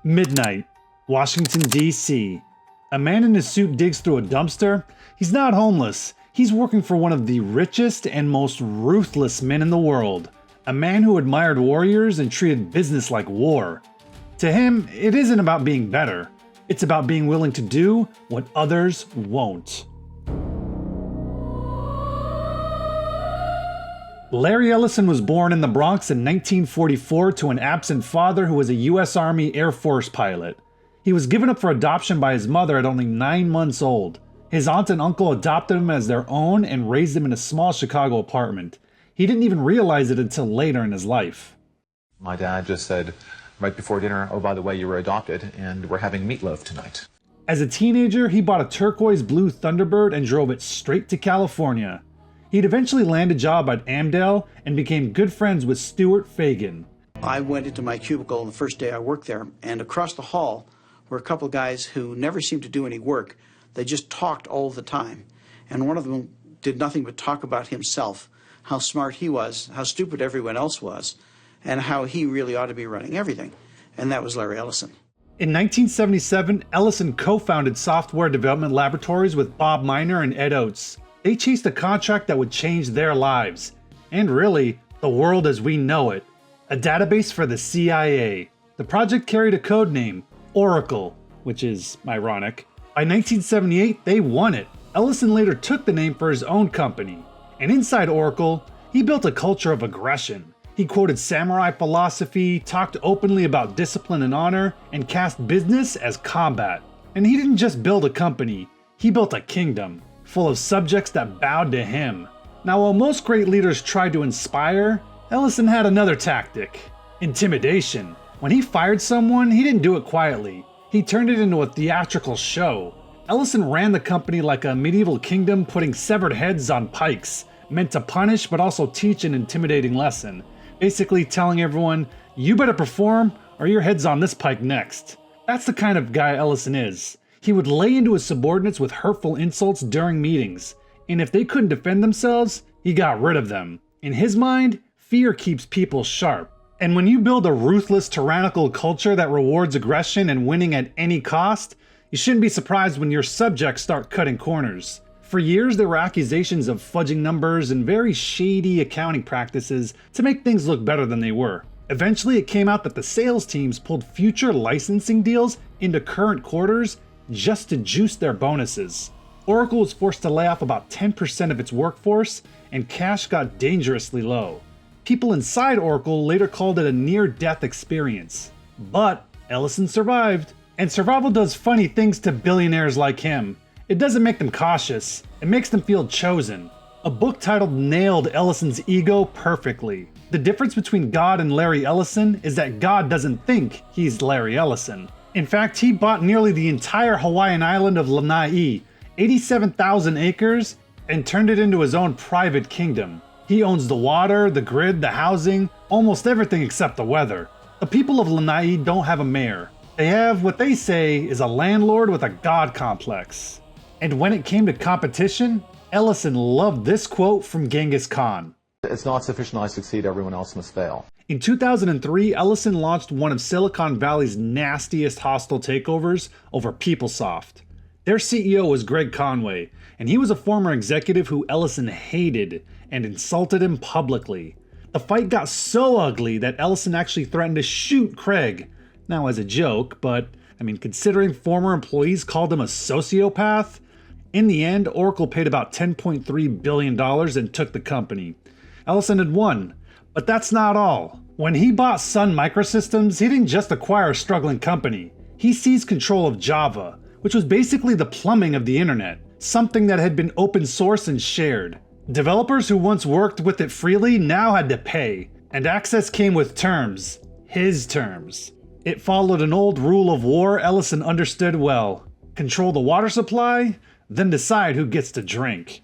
Midnight, Washington, D.C. A man in a suit digs through a dumpster. He's not homeless. He's working for one of the richest and most ruthless men in the world. A man who admired warriors and treated business like war. To him, it isn't about being better. It's about being willing to do what others won't. Larry Ellison was born in the Bronx in 1944 to an absent father who was a U.S. Army Air Force pilot. He was given up for adoption by his mother at only 9 months old. His aunt and uncle adopted him as their own and raised him in a small Chicago apartment. He didn't even realize it until later in his life. My dad just said right before dinner, "Oh, by the way, you were adopted and we're having meatloaf tonight." As a teenager, he bought a turquoise blue Thunderbird and drove it straight to California. He'd eventually land a job at Amdale and became good friends with Stuart Fagan. I went into my cubicle the first day I worked there, and across the hall were a couple of guys who never seemed to do any work. They just talked all the time. And one of them did nothing but talk about himself, how smart he was, how stupid everyone else was, and how he really ought to be running everything. And that was Larry Ellison. In 1977, Ellison co-founded Software Development Laboratories with Bob Miner and Ed Oates. They chased a contract that would change their lives, and really, the world as we know it. A database for the CIA. The project carried a code name, Oracle, which is ironic. By 1978, they won it. Ellison later took the name for his own company. And inside Oracle, he built a culture of aggression. He quoted samurai philosophy, talked openly about discipline and honor, and cast business as combat. And he didn't just build a company, he built a kingdom, full of subjects that bowed to him. Now, while most great leaders tried to inspire, Ellison had another tactic: intimidation. When he fired someone, he didn't do it quietly. He turned it into a theatrical show. Ellison ran the company like a medieval kingdom, putting severed heads on pikes, meant to punish but also teach an intimidating lesson. Basically telling everyone, you better perform or your head's on this pike next. That's the kind of guy Ellison is. He would lay into his subordinates with hurtful insults during meetings, and if they couldn't defend themselves, he got rid of them. In his mind, fear keeps people sharp. And when you build a ruthless, tyrannical culture that rewards aggression and winning at any cost, you shouldn't be surprised when your subjects start cutting corners. For years, there were accusations of fudging numbers and very shady accounting practices to make things look better than they were. Eventually, it came out that the sales teams pulled future licensing deals into current quarters just to juice their bonuses. Oracle was forced to lay off about 10% of its workforce, and cash got dangerously low. People inside Oracle later called it a near-death experience. But Ellison survived. And survival does funny things to billionaires like him. It doesn't make them cautious, it makes them feel chosen. A book titled nailed Ellison's ego perfectly. The difference between God and Larry Ellison is that God doesn't think he's Larry Ellison. In fact, he bought nearly the entire Hawaiian island of Lanai, 87,000 acres, and turned it into his own private kingdom. He owns the water, the grid, the housing, almost everything except the weather. The people of Lanai don't have a mayor. They have what they say is a landlord with a god complex. And when it came to competition, Ellison loved this quote from Genghis Khan. "It's not sufficient I succeed, everyone else must fail." In 2003, Ellison launched one of Silicon Valley's nastiest hostile takeovers over PeopleSoft. Their CEO was Greg Conway, and he was a former executive who Ellison hated and insulted him publicly. The fight got so ugly that Ellison actually threatened to shoot Craig. Now as a joke, but considering former employees called him a sociopath. In the end, Oracle paid about $10.3 billion and took the company. Ellison had won, but that's not all. When he bought Sun Microsystems, he didn't just acquire a struggling company. He seized control of Java, which was basically the plumbing of the internet, something that had been open source and shared. Developers who once worked with it freely now had to pay, and access came with terms. His terms. It followed an old rule of war Ellison understood well. Control the water supply, then decide who gets to drink.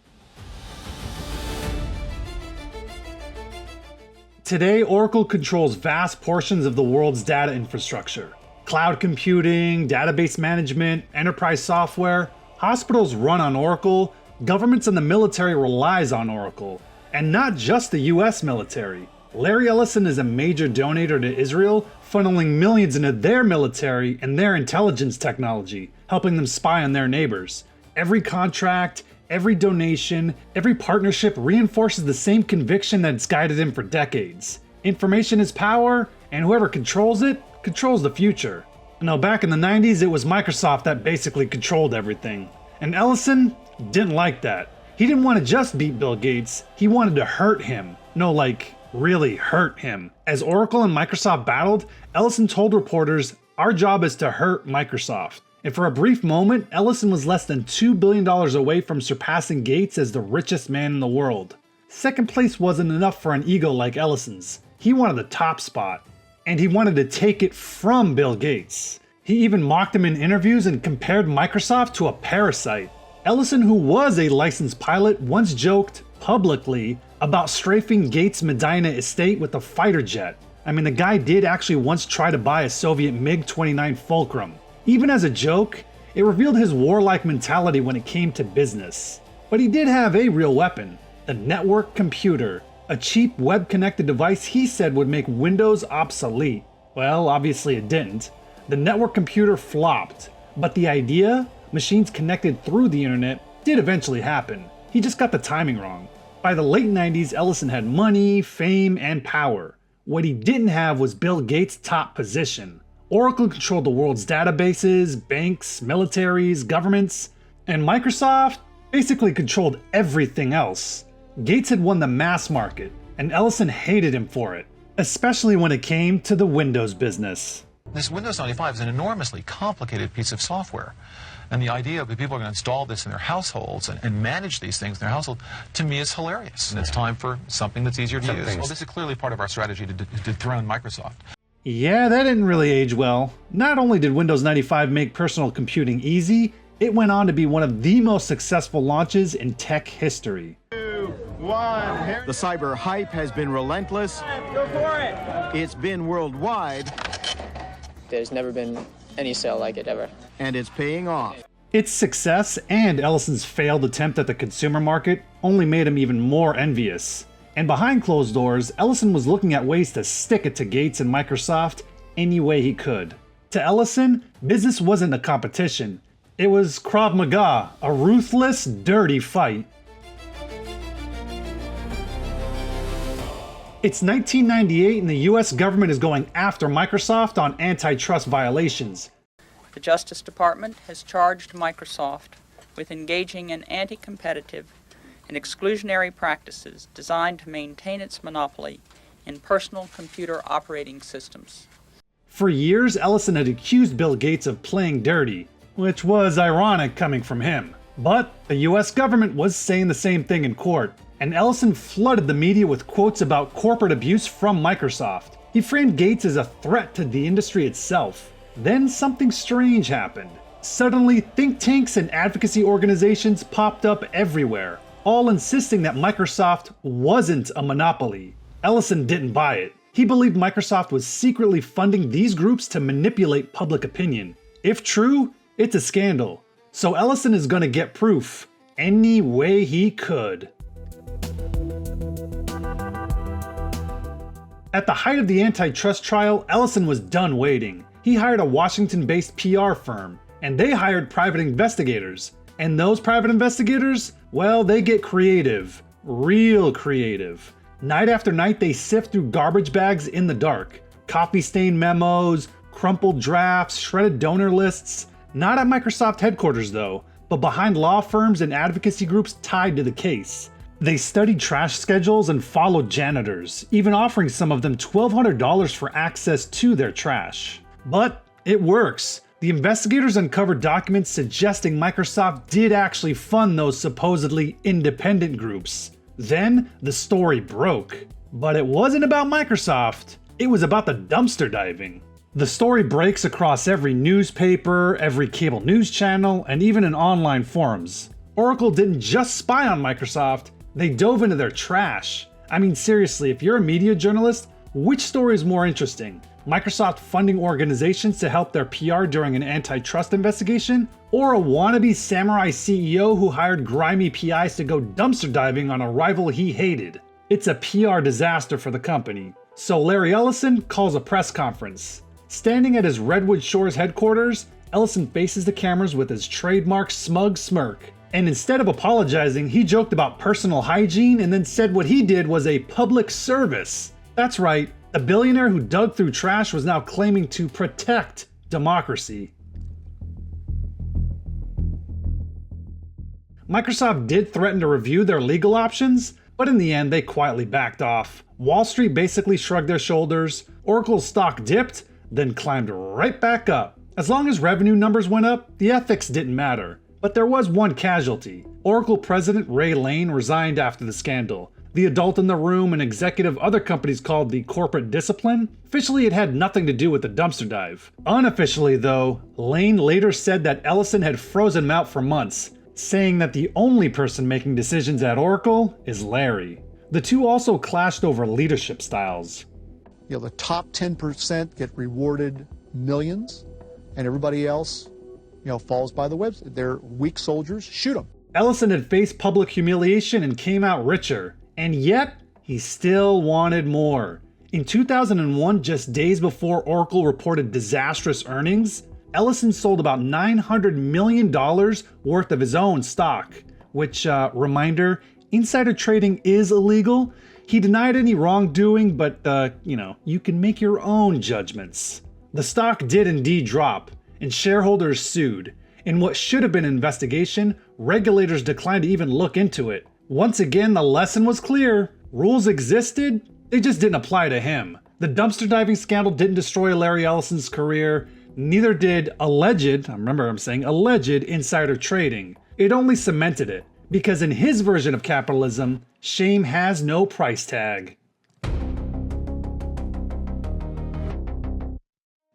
Today, Oracle controls vast portions of the world's data infrastructure. Cloud computing, database management, enterprise software. Hospitals run on Oracle. Governments and the military relies on Oracle. And not just the US military. Larry Ellison is a major donator to Israel, funneling millions into their military and their intelligence technology, helping them spy on their neighbors. Every contract, every donation, every partnership reinforces the same conviction that's guided him for decades. Information is power, and whoever controls it, controls the future. Now, back in the 90s, it was Microsoft that basically controlled everything. And Ellison didn't like that. He didn't want to just beat Bill Gates, he wanted to hurt him. No, like, really hurt him. As Oracle and Microsoft battled, Ellison told reporters, "Our job is to hurt Microsoft." And for a brief moment, Ellison was less than $2 billion away from surpassing Gates as the richest man in the world. Second place wasn't enough for an ego like Ellison's. He wanted the top spot. And he wanted to take it from Bill Gates. He even mocked him in interviews and compared Microsoft to a parasite. Ellison, who was a licensed pilot, once joked publicly about strafing Gates' Medina estate with a fighter jet. I mean, the guy did actually once try to buy a Soviet MiG-29 Fulcrum. Even as a joke, it revealed his warlike mentality when it came to business. But he did have a real weapon, the network computer, a cheap web-connected device he said would make Windows obsolete. Well, obviously it didn't. The network computer flopped, but the idea, machines connected through the internet, did eventually happen. He just got the timing wrong. By the late 90s, Ellison had money, fame, and power. What he didn't have was Bill Gates' top position. Oracle controlled the world's databases, banks, militaries, governments, and Microsoft basically controlled everything else. Gates had won the mass market, and Ellison hated him for it, especially when it came to the Windows business. This Windows 95 is an enormously complicated piece of software. And the idea that people are going to install this in their households and manage these things in their household, to me, is hilarious. And it's time for something that's easier to use. Well, this is clearly part of our strategy to dethrone Microsoft. Yeah, that didn't really age well. Not only did Windows 95 make personal computing easy, it went on to be one of the most successful launches in tech history. 2, 1, here. The cyber hype has been relentless. Go for it! It's been worldwide. There's never been any sale like it ever. And it's paying off. Its success and Ellison's failed attempt at the consumer market only made him even more envious. And behind closed doors, Ellison was looking at ways to stick it to Gates and Microsoft any way he could. To Ellison, business wasn't a competition. It was Krav Maga, a ruthless, dirty fight. It's 1998 and the US government is going after Microsoft on antitrust violations. The Justice Department has charged Microsoft with engaging in anti-competitive and exclusionary practices designed to maintain its monopoly in personal computer operating systems. For years, Ellison had accused Bill Gates of playing dirty, which was ironic coming from him. But the US government was saying the same thing in court, and Ellison flooded the media with quotes about corporate abuse from Microsoft. He framed Gates as a threat to the industry itself. Then something strange happened. Suddenly, think tanks and advocacy organizations popped up everywhere, all insisting that Microsoft wasn't a monopoly. Ellison didn't buy it. He believed Microsoft was secretly funding these groups to manipulate public opinion. If true, it's a scandal. So Ellison is gonna get proof any way he could. At the height of the antitrust trial, Ellison was done waiting. He hired a Washington-based PR firm, and they hired private investigators. And those private investigators, well, they get creative. Real creative. Night after night, they sift through garbage bags in the dark. Coffee-stained memos, crumpled drafts, shredded donor lists. Not at Microsoft headquarters though, but behind law firms and advocacy groups tied to the case. They studied trash schedules and followed janitors, even offering some of them $1,200 for access to their trash. But it works. The investigators uncovered documents suggesting Microsoft did actually fund those supposedly independent groups. Then the story broke. But it wasn't about Microsoft, it was about the dumpster diving. The story breaks across every newspaper, every cable news channel, and even in online forums. Oracle didn't just spy on Microsoft, they dove into their trash. I mean, seriously, if you're a media journalist, which story is more interesting? Microsoft funding organizations to help their PR during an antitrust investigation? Or a wannabe samurai CEO who hired grimy PIs to go dumpster diving on a rival he hated? It's a PR disaster for the company. So Larry Ellison calls a press conference. Standing at his Redwood Shores headquarters, Ellison faces the cameras with his trademark smug smirk. And instead of apologizing, he joked about personal hygiene and then said what he did was a public service. That's right, the billionaire who dug through trash was now claiming to protect democracy. Microsoft did threaten to review their legal options, but in the end they quietly backed off. Wall Street basically shrugged their shoulders, Oracle's stock dipped, then climbed right back up. As long as revenue numbers went up, the ethics didn't matter. But there was one casualty. Oracle president Ray Lane resigned after the scandal. The adult in the room, an executive other companies called the corporate discipline. Officially, it had nothing to do with the dumpster dive. Unofficially, though, Lane later said that Ellison had frozen him out for months, saying that the only person making decisions at Oracle is Larry. The two also clashed over leadership styles. You know, the top 10% get rewarded millions, and everybody else, you know, falls by the wayside. They're weak soldiers, shoot them. Ellison had faced public humiliation and came out richer, and yet he still wanted more. In 2001, just days before Oracle reported disastrous earnings, Ellison sold about $900 million worth of his own stock, which, reminder, insider trading is illegal. He denied any wrongdoing, but, you can make your own judgments. The stock did indeed drop, and shareholders sued. In what should have been an investigation, regulators declined to even look into it. Once again, the lesson was clear. Rules existed, they just didn't apply to him. The dumpster diving scandal didn't destroy Larry Ellison's career, neither did alleged insider trading. It only cemented it, because in his version of capitalism, shame has no price tag.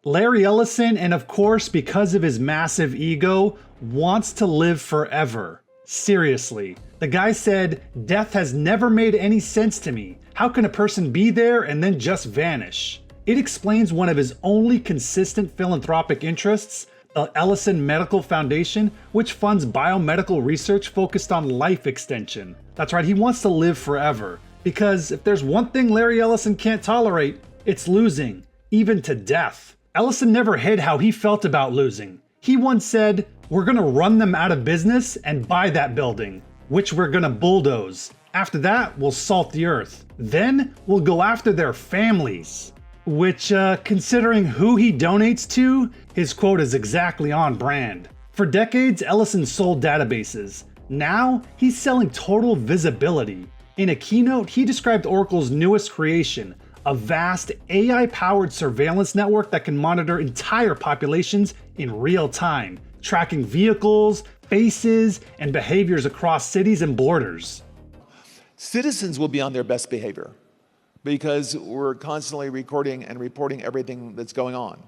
Larry Ellison, and of course because of his massive ego, wants to live forever. Seriously. The guy said, "Death has never made any sense to me. How can a person be there and then just vanish?" It explains one of his only consistent philanthropic interests, the Ellison Medical Foundation, which funds biomedical research focused on life extension. That's right, he wants to live forever. Because if there's one thing Larry Ellison can't tolerate, it's losing, even to death. Ellison never hid how he felt about losing. He once said, "We're gonna run them out of business and buy that building, which we're gonna bulldoze. After that, we'll salt the earth. Then we'll go after their families." Which, considering who he donates to, his quote is exactly on brand. For decades, Ellison sold databases. Now, he's selling total visibility. In a keynote, he described Oracle's newest creation, a vast AI-powered surveillance network that can monitor entire populations in real time, tracking vehicles, faces, and behaviors across cities and borders. Citizens will be on their best behavior because we're constantly recording and reporting everything that's going on.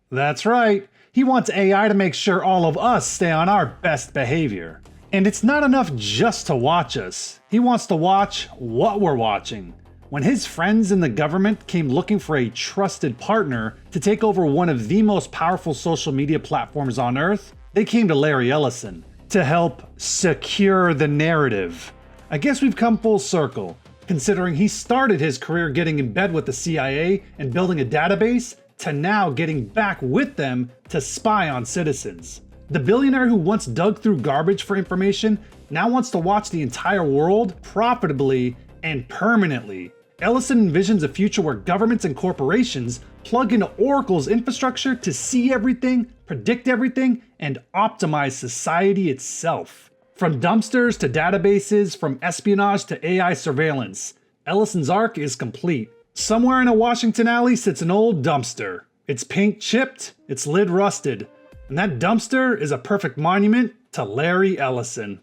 That's right. He wants AI to make sure all of us stay on our best behavior. And it's not enough just to watch us. He wants to watch what we're watching. When his friends in the government came looking for a trusted partner to take over one of the most powerful social media platforms on Earth, they came to Larry Ellison to help secure the narrative. I guess we've come full circle, considering he started his career getting in bed with the CIA and building a database, to now getting back with them to spy on citizens. The billionaire who once dug through garbage for information now wants to watch the entire world profitably and permanently. Ellison envisions a future where governments and corporations plug into Oracle's infrastructure to see everything, predict everything, and optimize society itself. From dumpsters to databases, from espionage to AI surveillance, Ellison's arc is complete. Somewhere in a Washington alley sits an old dumpster. Its paint chipped, its lid rusted, and that dumpster is a perfect monument to Larry Ellison.